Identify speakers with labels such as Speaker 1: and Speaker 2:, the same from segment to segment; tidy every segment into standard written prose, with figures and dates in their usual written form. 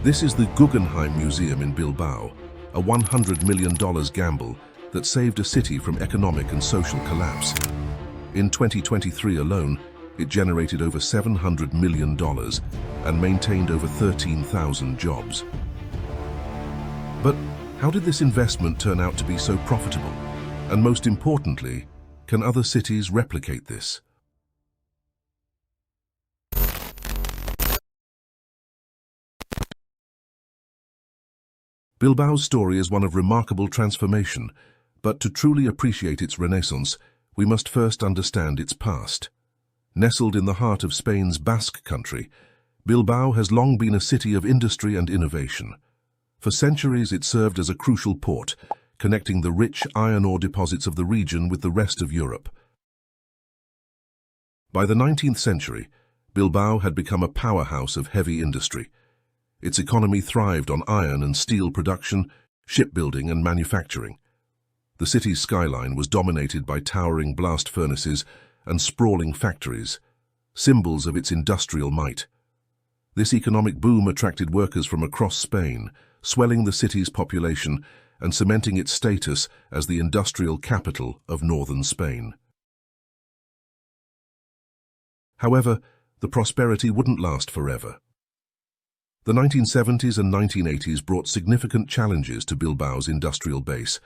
Speaker 1: This is the Guggenheim Museum in Bilbao, a $100 million gamble that saved a city from economic and social collapse. In 2023 alone, it generated over $700 million and maintained over 13,000 jobs. But how did this investment turn out to be so profitable? And most importantly, can other cities replicate this? Bilbao's story is one of remarkable transformation, but to truly appreciate its renaissance, we must first understand its past. Nestled in the heart of Spain's Basque country, Bilbao has long been a city of industry and innovation. For centuries it served as a crucial port, connecting the rich iron ore deposits of the region with the rest of Europe. By the 19th century, Bilbao had become a powerhouse of heavy industry. Its economy thrived on iron and steel production, shipbuilding and manufacturing. The city's skyline was dominated by towering blast furnaces and sprawling factories, symbols of its industrial might. This economic boom attracted workers from across Spain, swelling the city's population and cementing its status as the industrial capital of northern Spain. However, the prosperity wouldn't last forever. The 1970s and 1980s brought significant challenges to Bilbao's industrial base.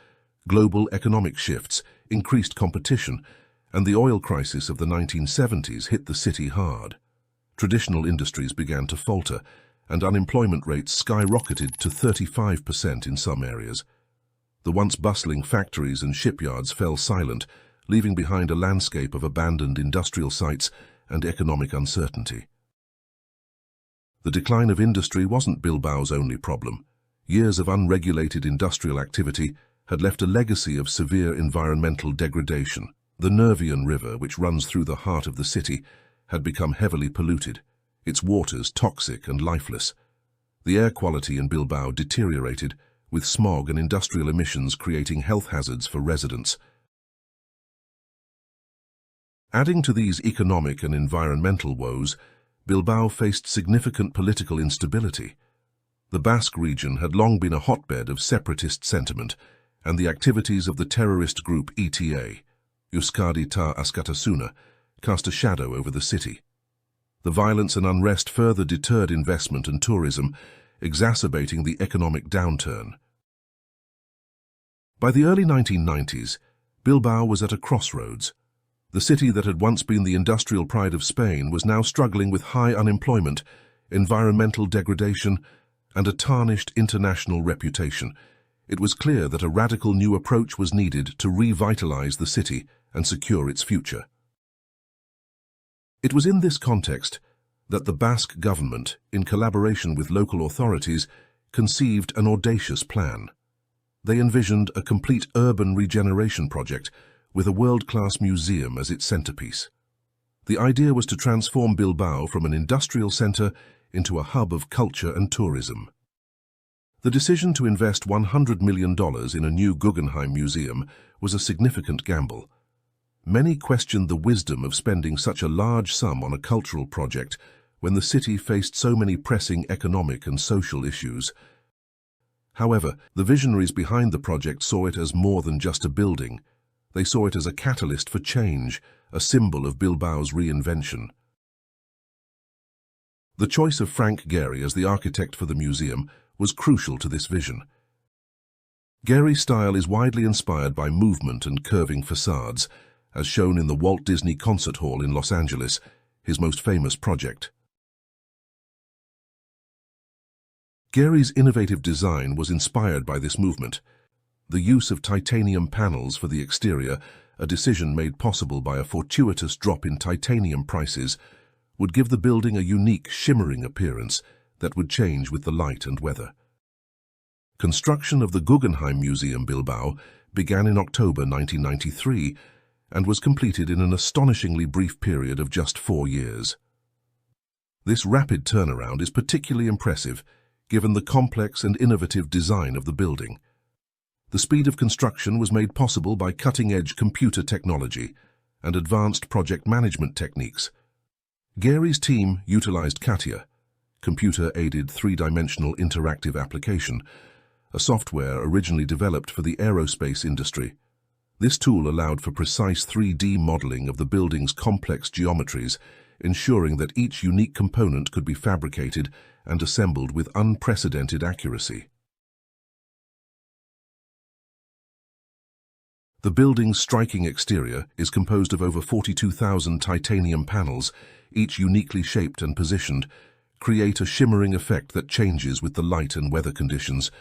Speaker 1: Global economic shifts, increased competition, and the oil crisis of the 1970s hit the city hard. Traditional industries began to falter, and unemployment rates skyrocketed to 35% in some areas. The once bustling factories and shipyards fell silent, leaving behind a landscape of abandoned industrial sites and economic uncertainty. The decline of industry wasn't Bilbao's only problem. Years of unregulated industrial activity had left a legacy of severe environmental degradation. The Nervión River, which runs through the heart of the city, had become heavily polluted, its waters toxic and lifeless. The air quality in Bilbao deteriorated, with smog and industrial emissions creating health hazards for residents. Adding to these economic and environmental woes, Bilbao faced significant political instability. The Basque region had long been a hotbed of separatist sentiment, and the activities of the terrorist group ETA, Euskadi Ta Askatasuna, cast a shadow over the city. The violence and unrest further deterred investment and tourism, exacerbating the economic downturn. By the early 1990s, Bilbao was at a crossroads. The city that had once been the industrial pride of Spain was now struggling with high unemployment, environmental degradation, and a tarnished international reputation. It was clear that a radical new approach was needed to revitalize the city and secure its future. It was in this context that the Basque government, in collaboration with local authorities, conceived an audacious plan. They envisioned a complete urban regeneration project with a world-class museum as its centerpiece. The idea was to transform Bilbao from an industrial center into a hub of culture and tourism. The decision to invest $100 million in a new Guggenheim Museum was a significant gamble. Many questioned the wisdom of spending such a large sum on a cultural project when the city faced so many pressing economic and social issues. However, the visionaries behind the project saw it as more than just a building. They saw it as a catalyst for change, a symbol of Bilbao's reinvention. The choice of Frank Gehry as the architect for the museum was crucial to this vision. Gehry's style is widely inspired by movement and curving facades, as shown in the Walt Disney Concert Hall in Los Angeles, his most famous project. Gehry's innovative design was inspired by this movement. The use of titanium panels for the exterior, a decision made possible by a fortuitous drop in titanium prices, would give the building a unique, shimmering appearance that would change with the light and weather. Construction of the Guggenheim Museum Bilbao began in October 1993 and was completed in an astonishingly brief period of just 4 years. This rapid turnaround is particularly impressive given the complex and innovative design of the building. The speed of construction was made possible by cutting-edge computer technology and advanced project management techniques. Gehry's team utilized CATIA, computer-aided three-dimensional interactive application, a software originally developed for the aerospace industry. This tool allowed for precise 3D modeling of the building's complex geometries, ensuring that each unique component could be fabricated and assembled with unprecedented accuracy. The building's striking exterior is composed of over 42,000 titanium panels, each uniquely shaped and positioned, create a shimmering effect that changes with the light and weather conditions.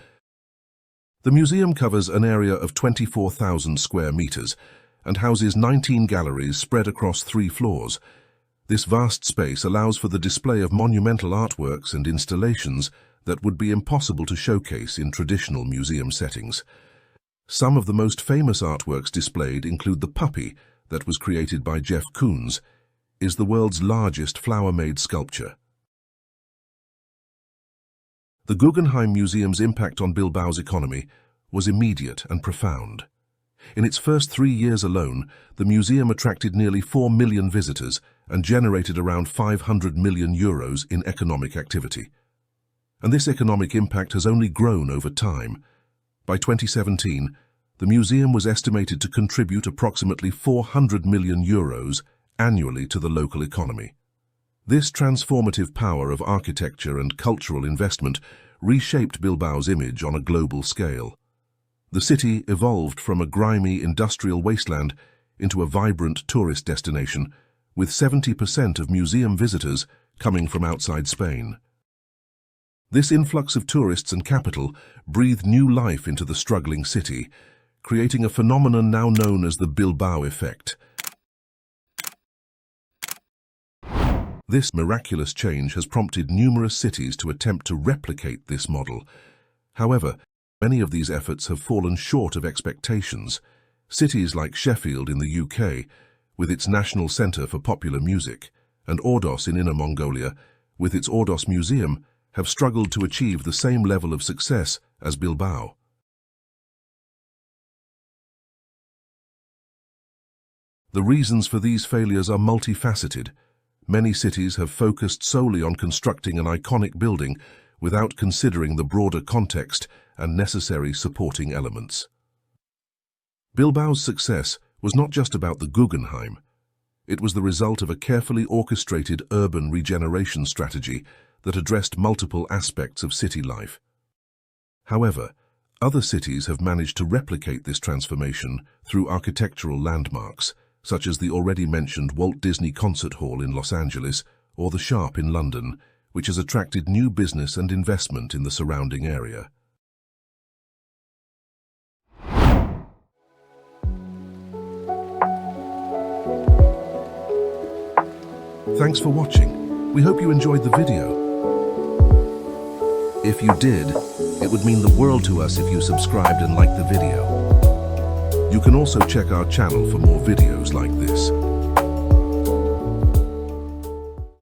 Speaker 1: The museum covers an area of 24,000 square meters and houses 19 galleries spread across 3 floors. This vast space allows for the display of monumental artworks and installations that would be impossible to showcase in traditional museum settings. Some of the most famous artworks displayed include the puppy that was created by Jeff Koons, is the world's largest flower-made sculpture. The Guggenheim Museum's impact on Bilbao's economy was immediate and profound. In its first 3 years alone, the museum attracted nearly 4 million visitors and generated around €500 million in economic activity. And this economic impact has only grown over time. By 2017, the museum was estimated to contribute approximately €400 million annually to the local economy. This transformative power of architecture and cultural investment reshaped Bilbao's image on a global scale. The city evolved from a grimy industrial wasteland into a vibrant tourist destination, with 70% of museum visitors coming from outside Spain. This influx of tourists and capital breathed new life into the struggling city, creating a phenomenon now known as the Bilbao Effect. This miraculous change has prompted numerous cities to attempt to replicate this model. However, many of these efforts have fallen short of expectations. Cities like Sheffield in the UK, with its National Centre for Popular Music, and Ordos in Inner Mongolia, with its Ordos Museum, have struggled to achieve the same level of success as Bilbao. The reasons for these failures are multifaceted. Many cities have focused solely on constructing an iconic building without considering the broader context and necessary supporting elements. Bilbao's success was not just about the Guggenheim. It was the result of a carefully orchestrated urban regeneration strategy that addressed multiple aspects of city life. However, other cities have managed to replicate this transformation through architectural landmarks, such as the already mentioned Walt Disney Concert Hall in Los Angeles or the Sharp in London, which has attracted new business and investment in the surrounding area. Thanks for watching. We hope you enjoyed the video. If you did, it would mean the world to us if you subscribed and liked the video. You can also check our channel for more videos like this.